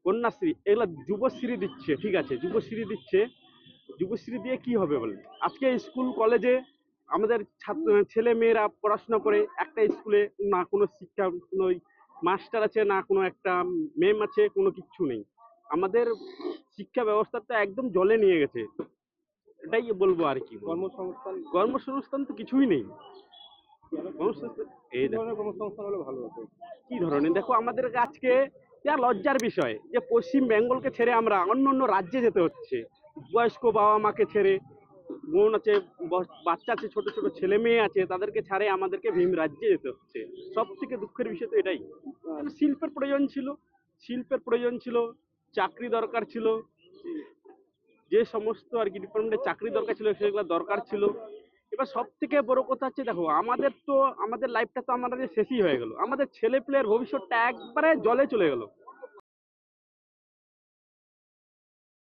কন্যাশ্রী এগুলা যুবশ্রী দিচ্ছে, ঠিক আছে, যুবশ্রী দিচ্ছে। যুবশ্রী দিয়ে কি হবে বলেন? আজকে স্কুল কলেজে আমাদের ছাত্র ছেলে মেয়েরা পড়াশোনা করে, একটা স্কুলে না কোনো শিক্ষা, কোনো মাস্টার আছে, না কোনো একটা মেম আছে, কোনো কিচ্ছু নেই। আমাদের শিক্ষা ব্যবস্থাটা একদম জলে নিয়ে গেছে, এটাই বলবো। আর কি বলবো? কর্মসংস্থান কর্মসংস্থান তো কিছুই নেই। কর্মসংস্থান কি এই দেখো ধরনের কর্মসংস্থান হলে ভালো হতো? কি ধরনের, দেখো আমাদের আজকে যা লজ্জার বিষয় যে পশ্চিম বেঙ্গলকে ছেড়ে আমরা অন্য অন্য রাজ্যে যেতে হচ্ছে, বয়স্ক বাবা মাকে ছেড়ে, বোন আছে, বাচ্চা আছে, ছোট ছোট ছেলে মেয়ে আছে, তাদেরকে ছাড়ে আমাদেরকে ভিন রাজ্যে যেতে হচ্ছে। সব থেকে দুঃখের বিষয় তো এটাই। কেন শিল্পের প্রয়োজন ছিল, শিল্পের প্রয়োজন ছিল, চাকরি দরকার ছিল, যে সমস্ত আর কি ডিপার্টমেন্টে চাকরি দরকার ছিল সেগুলো দরকার ছিল। এবার সব থেকে বড় কথা হচ্ছে, দেখো আমাদের লাইফটা তো আমাদের শেষই হয়ে গেল, আমাদের ছেলে পেলের ভবিষ্যৎটা একবারে জলে চলে গেল।